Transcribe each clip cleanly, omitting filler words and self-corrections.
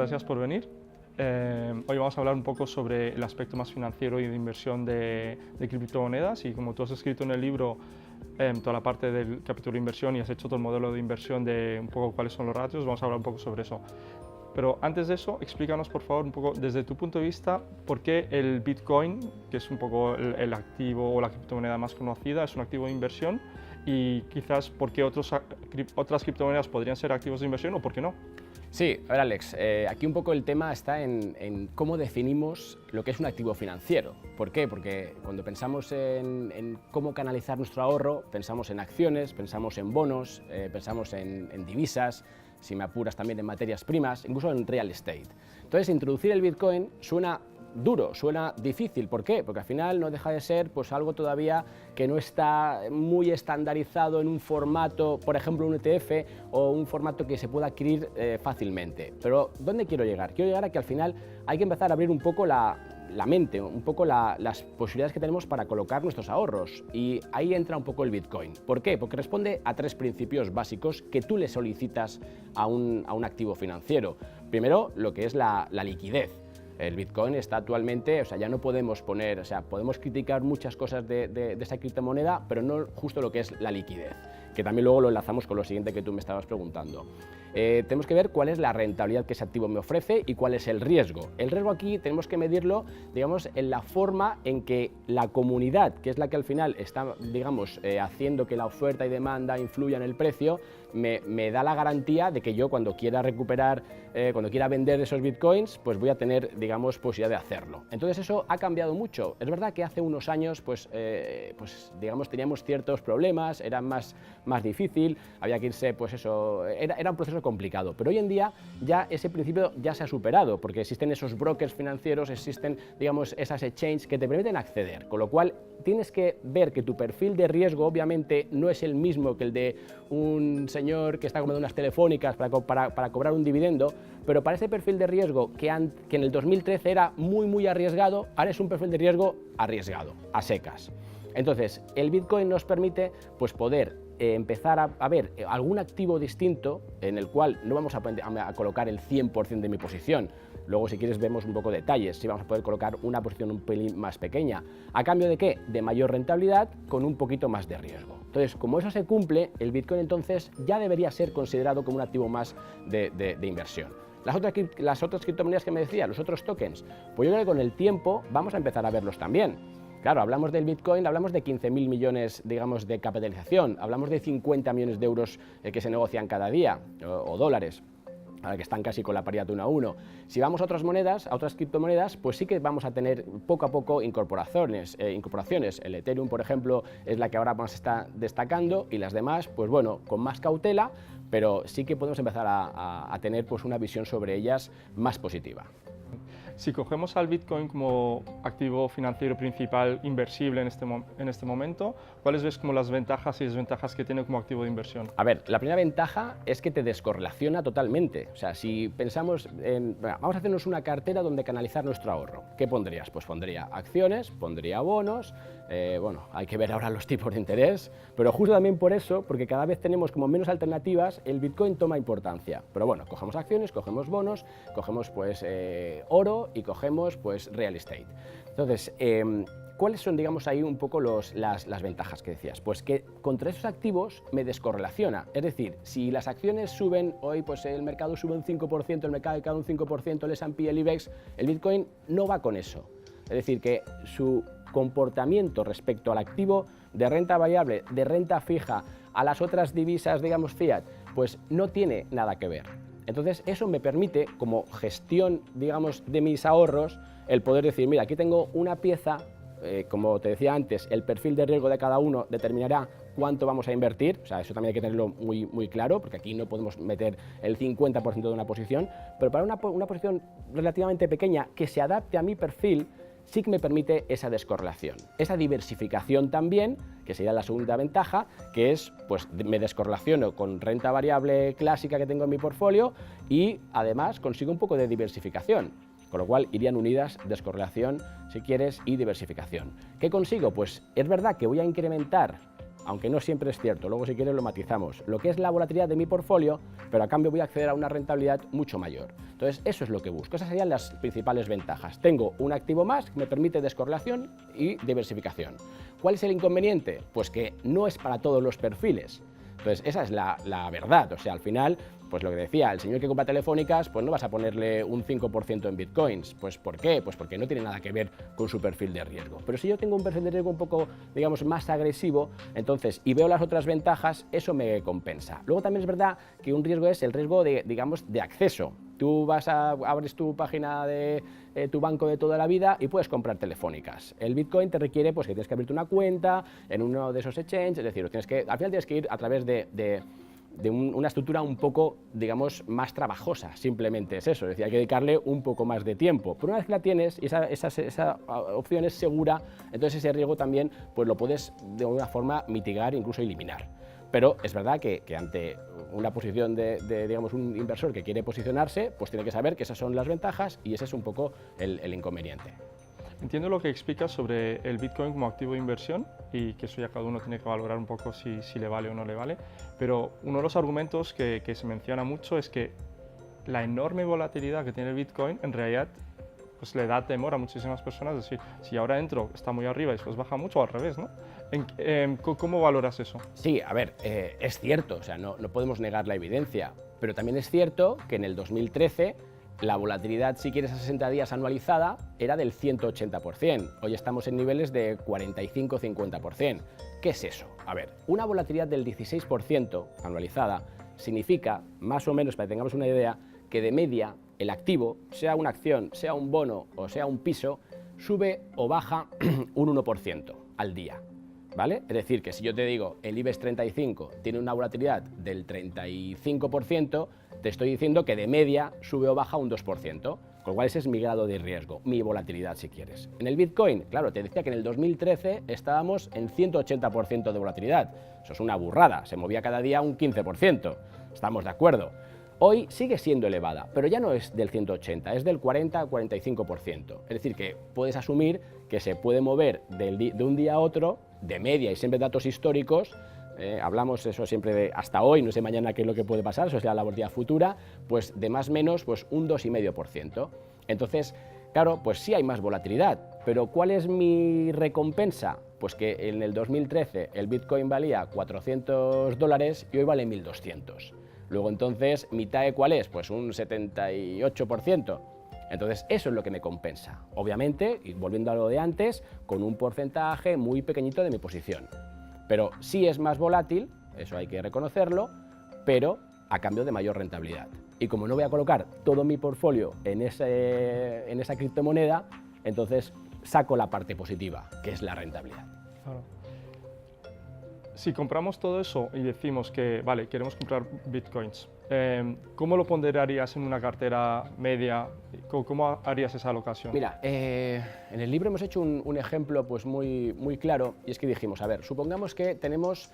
gracias por venir. Hoy vamos a hablar un poco sobre el aspecto más financiero y de inversión de criptomonedas, y como tú has escrito en el libro toda la parte del capítulo de inversión y has hecho todo el modelo de inversión de un poco cuáles son los ratios, vamos a hablar un poco sobre eso. Pero antes de eso, explícanos por favor un poco desde tu punto de vista por qué el Bitcoin, que es un poco el activo o la criptomoneda más conocida, es un activo de inversión, y quizás por qué otras criptomonedas podrían ser activos de inversión o por qué no. Sí, a ver Alex, aquí un poco el tema está en cómo definimos lo que es un activo financiero. ¿Por qué? Porque cuando pensamos en cómo canalizar nuestro ahorro, pensamos en acciones, pensamos en bonos, pensamos en divisas, si me apuras también en materias primas, incluso en real estate. Entonces, introducir el Bitcoin suena duro, suena difícil. ¿Por qué? Porque al final no deja de ser pues, algo todavía que no está muy estandarizado en un formato, por ejemplo un ETF o un formato que se pueda adquirir fácilmente. Pero ¿dónde quiero llegar? Quiero llegar a que al final hay que empezar a abrir un poco la mente, un poco las posibilidades que tenemos para colocar nuestros ahorros, y ahí entra un poco el Bitcoin. ¿Por qué? Porque responde a tres principios básicos que tú le solicitas a un activo financiero. Primero, lo que es la liquidez. El Bitcoin está actualmente, ya no podemos poner, podemos criticar muchas cosas de esa criptomoneda, pero no justo lo que es la liquidez, que también luego lo enlazamos con lo siguiente que tú me estabas preguntando. Tenemos que ver cuál es la rentabilidad que ese activo me ofrece y cuál es el riesgo. El riesgo aquí tenemos que medirlo, digamos, en la forma en que la comunidad, que es la que al final está, digamos, haciendo que la oferta y demanda influya en el precio, me da la garantía de que yo cuando quiera recuperar, cuando quiera vender esos bitcoins, pues voy a tener, digamos, posibilidad de hacerlo. Entonces eso ha cambiado mucho. Es verdad que hace unos años, pues digamos, teníamos ciertos problemas, era más difícil, había que irse, pues eso, era un proceso complicado, pero hoy en día ya ese principio ya se ha superado, porque existen esos brokers financieros, existen, digamos, esas exchanges que te permiten acceder, con lo cual tienes que ver que tu perfil de riesgo obviamente no es el mismo que el de un señor que está comprando unas telefónicas para cobrar un dividendo, pero para ese perfil de riesgo que en el 2013 era muy arriesgado, ahora es un perfil de riesgo arriesgado, a secas. Entonces, el Bitcoin nos permite pues, poder empezar a ver algún activo distinto en el cual no vamos a colocar el 100% de mi posición. Luego, si quieres, vemos un poco detalles, si vamos a poder colocar una posición un pelín más pequeña. ¿A cambio de qué? De mayor rentabilidad con un poquito más de riesgo. Entonces, como eso se cumple, el Bitcoin entonces ya debería ser considerado como un activo más de inversión. Las otras criptomonedas que me decía, los otros tokens, pues yo creo que con el tiempo vamos a empezar a verlos también. Claro, hablamos del Bitcoin, hablamos de 15.000 millones, digamos, de capitalización, hablamos de 50 millones de euros que se negocian cada día, o dólares, ahora que están casi con la paridad de 1 a 1. Si vamos a otras monedas, a otras criptomonedas, pues sí que vamos a tener poco a poco incorporaciones. El Ethereum, por ejemplo, es la que ahora más está destacando, y las demás, pues bueno, con más cautela, pero sí que podemos empezar a tener pues, una visión sobre ellas más positiva. Si cogemos al Bitcoin como activo financiero principal inversible en este momento, ¿cuáles ves como las ventajas y desventajas que tiene como activo de inversión? A ver, la primera ventaja es que te descorrelaciona totalmente. O sea, si pensamos en... vamos a hacernos una cartera donde canalizar nuestro ahorro. ¿Qué pondrías? Pues pondría acciones, pondría bonos, bueno, hay que ver ahora los tipos de interés, pero justo también por eso, porque cada vez tenemos como menos alternativas, el Bitcoin toma importancia. Pero bueno, cogemos acciones, cogemos bonos, cogemos pues oro y cogemos pues real estate. Entonces, ¿cuáles son, digamos, ahí un poco las ventajas que decías? Pues que contra esos activos me descorrelaciona. Es decir, si las acciones suben, hoy pues el mercado sube un 5%, el mercado cae un 5%, el S&P, el IBEX, el Bitcoin no va con eso. Es decir, que su comportamiento respecto al activo de renta variable, de renta fija, a las otras divisas, digamos, fiat, pues no tiene nada que ver. Entonces, eso me permite, como gestión, digamos, de mis ahorros, el poder decir, mira, aquí tengo una pieza, como te decía antes, el perfil de riesgo de cada uno determinará cuánto vamos a invertir, o sea, eso también hay que tenerlo muy claro, porque aquí no podemos meter el 50% de una posición, pero para una posición relativamente pequeña que se adapte a mi perfil, sí que me permite esa descorrelación, esa diversificación también, que sería la segunda ventaja, que es, pues me descorrelaciono con renta variable clásica que tengo en mi portfolio y además consigo un poco de diversificación, con lo cual irían unidas descorrelación, si quieres, y diversificación. ¿Qué consigo? Pues es verdad que voy a incrementar aunque no siempre es cierto, luego si quieres lo matizamos, lo que es la volatilidad de mi portfolio, pero a cambio voy a acceder a una rentabilidad mucho mayor. Entonces, eso es lo que busco, esas serían las principales ventajas. Tengo un activo más que me permite descorrelación y diversificación. ¿Cuál es el inconveniente? Pues que no es para todos los perfiles. Entonces, esa es la verdad, o sea, al final, pues lo que decía, el señor que compra telefónicas, pues no vas a ponerle un 5% en bitcoins. Pues ¿por qué? Pues porque no tiene nada que ver con su perfil de riesgo. Pero si yo tengo un perfil de riesgo un poco, digamos, más agresivo, entonces, y veo las otras ventajas, eso me compensa. Luego también es verdad que un riesgo es el riesgo de, digamos, de acceso. Tú abres tu página de tu banco de toda la vida y puedes comprar telefónicas. El Bitcoin te requiere pues, que tienes que abrirte una cuenta en uno de esos exchanges, es decir, al final tienes que ir a través de una estructura un poco, digamos, más trabajosa, simplemente es eso, es decir, hay que dedicarle un poco más de tiempo. Pero una vez que la tienes y esa opción es segura, entonces ese riesgo también pues, lo puedes de alguna forma mitigar, incluso eliminar. Pero es verdad que ante una posición de, digamos, un inversor que quiere posicionarse, pues tiene que saber que esas son las ventajas y ese es un poco el inconveniente. Entiendo lo que explicas sobre el Bitcoin como activo de inversión y que eso ya cada uno tiene que valorar un poco si le vale o no le vale, pero uno de los argumentos que se menciona mucho es que la enorme volatilidad que tiene el Bitcoin en realidad pues le da temor a muchísimas personas, es decir, si ahora entro está muy arriba y después baja mucho, o al revés, ¿no? ¿Cómo valoras eso? Sí, a ver, es cierto, o sea, no podemos negar la evidencia, pero también es cierto que en el 2013 la volatilidad, si quieres, a 60 días anualizada era del 180%. Hoy estamos en niveles de 45-50%. ¿Qué es eso? A ver, una volatilidad del 16% anualizada significa, más o menos, para que tengamos una idea, que de media el activo, sea una acción, sea un bono o sea un piso, sube o baja un 1% al día. ¿Vale? Es decir, que si yo te digo el IBEX 35 tiene una volatilidad del 35%, te estoy diciendo que de media sube o baja un 2%, con lo cual ese es mi grado de riesgo, mi volatilidad si quieres. En el Bitcoin, claro, te decía que en el 2013 estábamos en 180% de volatilidad, eso es una burrada, se movía cada día un 15%, estamos de acuerdo. Hoy sigue siendo elevada, pero ya no es del 180, es del 40-45%. Es decir, que puedes asumir que se puede mover de un día a otro, de media y siempre datos históricos, hablamos eso siempre de hasta hoy, no sé mañana qué es lo que puede pasar, eso será la volatilidad futura, pues de más o menos pues un 2,5%. Entonces, claro, pues sí hay más volatilidad, pero ¿cuál es mi recompensa? Pues que en el 2013 el Bitcoin valía $400 y hoy vale 1.200. Luego entonces, ¿mi TAE cuál es? Pues un 78%. Entonces, eso es lo que me compensa. Obviamente, y volviendo a lo de antes, con un porcentaje muy pequeñito de mi posición. Pero sí es más volátil, eso hay que reconocerlo, pero a cambio de mayor rentabilidad. Y como no voy a colocar todo mi portfolio en esa criptomoneda, entonces saco la parte positiva, que es la rentabilidad. Claro. Si compramos todo eso y decimos que, vale, queremos comprar bitcoins, ¿cómo lo ponderarías en una cartera media? ¿Cómo harías esa alocación? Mira, en el libro hemos hecho un ejemplo pues muy claro, y es que dijimos, a ver, supongamos que tenemos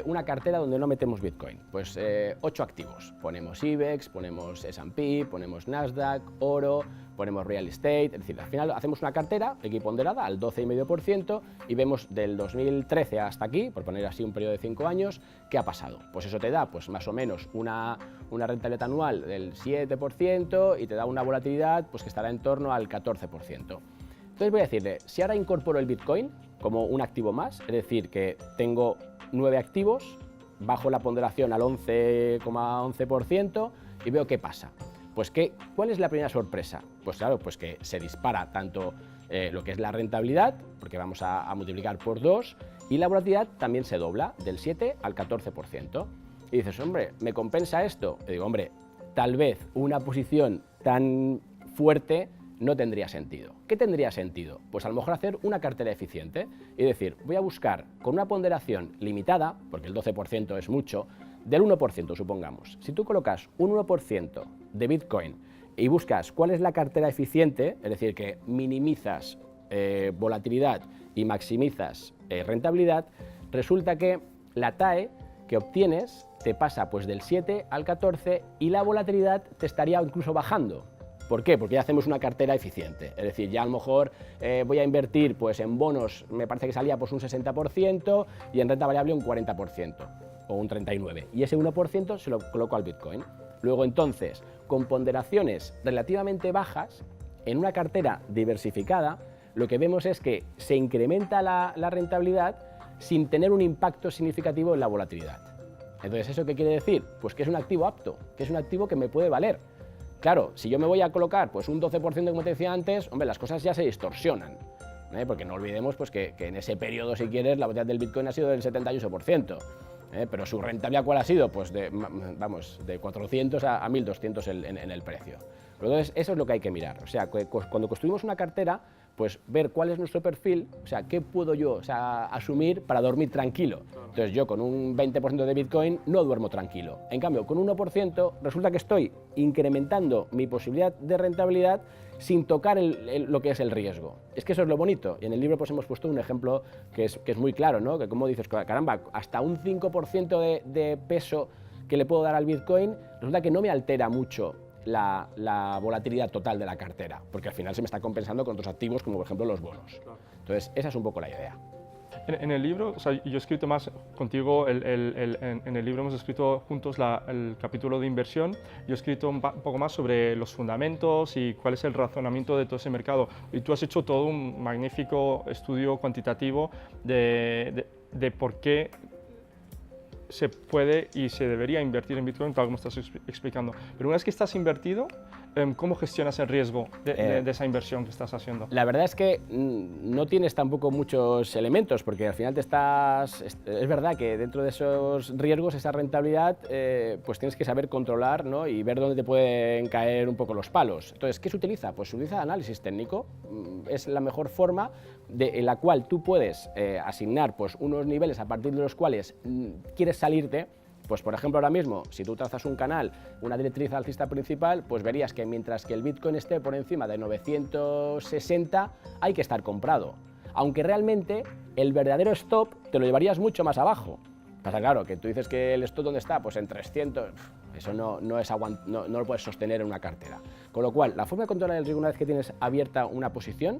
una cartera donde no metemos bitcoin, pues 8 activos, ponemos IBEX, ponemos S&P, ponemos Nasdaq, oro, ponemos real estate, es decir, al final hacemos una cartera equiponderada al 12,5% y vemos del 2013 hasta aquí, por poner así un periodo de 5 años, ¿qué ha pasado? Pues eso te da pues más o menos una rentabilidad anual del 7% y te da una volatilidad pues que estará en torno al 14%. Entonces voy a decirle, si ahora incorporo el Bitcoin como un activo más, es decir, que tengo 9 activos, bajo la ponderación al 11,11% y veo qué pasa. Pues ¿cuál es la primera sorpresa? Pues claro, pues que se dispara tanto lo que es la rentabilidad, porque vamos a multiplicar por 2, y la volatilidad también se dobla, del 7 al 14%. Y dices, hombre, ¿me compensa esto? Y digo, hombre, tal vez una posición tan fuerte no tendría sentido. ¿Qué tendría sentido? Pues a lo mejor hacer una cartera eficiente y decir, voy a buscar con una ponderación limitada, porque el 12% es mucho, del 1%, supongamos. Si tú colocas un 1% de Bitcoin y buscas cuál es la cartera eficiente, es decir, que minimizas volatilidad y maximizas rentabilidad, resulta que la TAE que obtienes te pasa pues del 7 al 14 y la volatilidad te estaría incluso bajando. ¿Por qué? Porque ya hacemos una cartera eficiente, es decir, ya a lo mejor voy a invertir pues, en bonos, me parece que salía pues, un 60% y en renta variable un 40% o un 39%, y ese 1% se lo coloco al Bitcoin. Luego entonces, con ponderaciones relativamente bajas, en una cartera diversificada, lo que vemos es que se incrementa la rentabilidad sin tener un impacto significativo en la volatilidad. Entonces, ¿eso qué quiere decir? Pues que es un activo apto, que es un activo que me puede valer. Claro, si yo me voy a colocar pues, un 12% como te decía antes, hombre, las cosas ya se distorsionan, porque no olvidemos pues, que en ese periodo, si quieres, la volatilidad del Bitcoin ha sido del 78%. Pero su rentabilidad, ¿cuál ha sido? Pues de 400 a 1200 en el precio. Entonces, eso es lo que hay que mirar. O sea, cuando construimos una cartera, pues ver cuál es nuestro perfil, o sea, qué puedo yo asumir para dormir tranquilo. Entonces, yo con un 20% de Bitcoin no duermo tranquilo. En cambio, con un 1% resulta que estoy incrementando mi posibilidad de rentabilidad sin tocar lo que es el riesgo. Es que eso es lo bonito. Y en el libro pues, hemos puesto un ejemplo que es muy claro, ¿no? Que como dices, caramba, hasta un 5% de peso que le puedo dar al Bitcoin, resulta que no me altera mucho la volatilidad total de la cartera, porque al final se me está compensando con otros activos, como por ejemplo los bonos. Entonces, esa es un poco la idea. En el libro, o sea, yo he escrito más contigo, en el libro hemos escrito juntos el capítulo de inversión. Yo he escrito un poco más sobre los fundamentos y cuál es el razonamiento de todo ese mercado. Y tú has hecho todo un magnífico estudio cuantitativo de por qué se puede y se debería invertir en Bitcoin, tal como estás explicando. Pero una vez que estás invertido, ¿cómo gestionas el riesgo de esa inversión que estás haciendo? La verdad es que no tienes tampoco muchos elementos, porque al final es verdad que dentro de esos riesgos, esa rentabilidad, pues tienes que saber controlar, ¿no? Y ver dónde te pueden caer un poco los palos. Entonces, ¿qué se utiliza? Pues se utiliza análisis técnico. Es la mejor forma en la cual tú puedes asignar pues, unos niveles a partir de los cuales quieres salirte. Pues por ejemplo ahora mismo, si tú trazas un canal, una directriz alcista principal, pues verías que mientras que el Bitcoin esté por encima de 960, hay que estar comprado. Aunque realmente el verdadero stop te lo llevarías mucho más abajo. Pasa claro, que tú dices que el stop ¿dónde está? Pues en 300, eso no lo puedes sostener en una cartera. Con lo cual, la forma de controlar el riesgo una vez que tienes abierta una posición,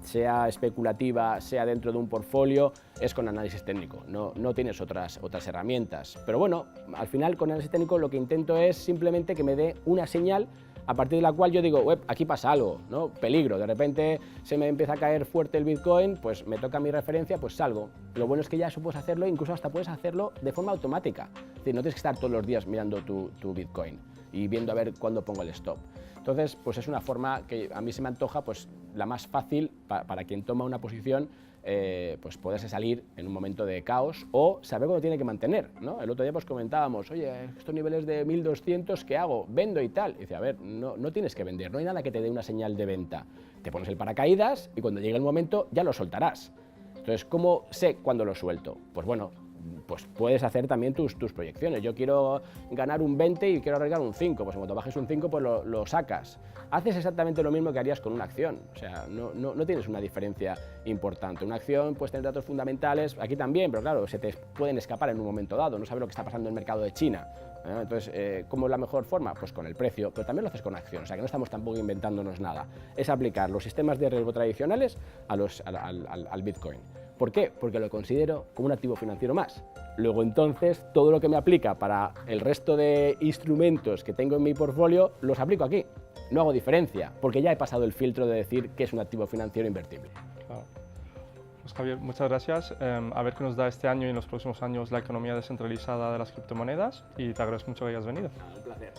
sea especulativa, sea dentro de un portfolio, es con análisis técnico, no tienes otras herramientas. Pero bueno, al final con análisis técnico lo que intento es simplemente que me dé una señal a partir de la cual yo digo, aquí pasa algo, ¿no? Peligro, de repente se me empieza a caer fuerte el Bitcoin, pues me toca mi referencia, pues salgo. Lo bueno es que ya eso puedes hacerlo, incluso hasta puedes hacerlo de forma automática. Es decir, no tienes que estar todos los días mirando tu Bitcoin y viendo a ver cuándo pongo el stop. Entonces, pues es una forma que a mí se me antoja pues, la más fácil para quien toma una posición, pues poderse salir en un momento de caos o saber cuándo tiene que mantener, ¿no? El otro día pues comentábamos, oye, estos niveles de 1200, ¿qué hago? ¿Vendo y tal? Y dice, a ver, no tienes que vender, no hay nada que te dé una señal de venta. Te pones el paracaídas y cuando llegue el momento ya lo soltarás. Entonces, ¿cómo sé cuándo lo suelto? Pues bueno, pues puedes hacer también tus proyecciones. Yo quiero ganar un 20 y quiero arriesgar un 5, pues cuando bajes un 5 pues lo sacas. Haces exactamente lo mismo que harías con una acción, o sea, no tienes una diferencia importante. Una acción puedes tener datos fundamentales, aquí también, pero claro, se te pueden escapar en un momento dado, no sabes lo que está pasando en el mercado de China. Entonces, ¿cómo es la mejor forma? Pues con el precio, pero también lo haces con acción, o sea que no estamos tampoco inventándonos nada. Es aplicar los sistemas de riesgo tradicionales al Bitcoin. ¿Por qué? Porque lo considero como un activo financiero más. Luego entonces, todo lo que me aplica para el resto de instrumentos que tengo en mi portfolio, los aplico aquí. No hago diferencia, porque ya he pasado el filtro de decir que es un activo financiero invertible. Claro. Pues Javier, muchas gracias. A ver qué nos da este año y en los próximos años la economía descentralizada de las criptomonedas y te agradezco mucho que hayas venido. Un placer.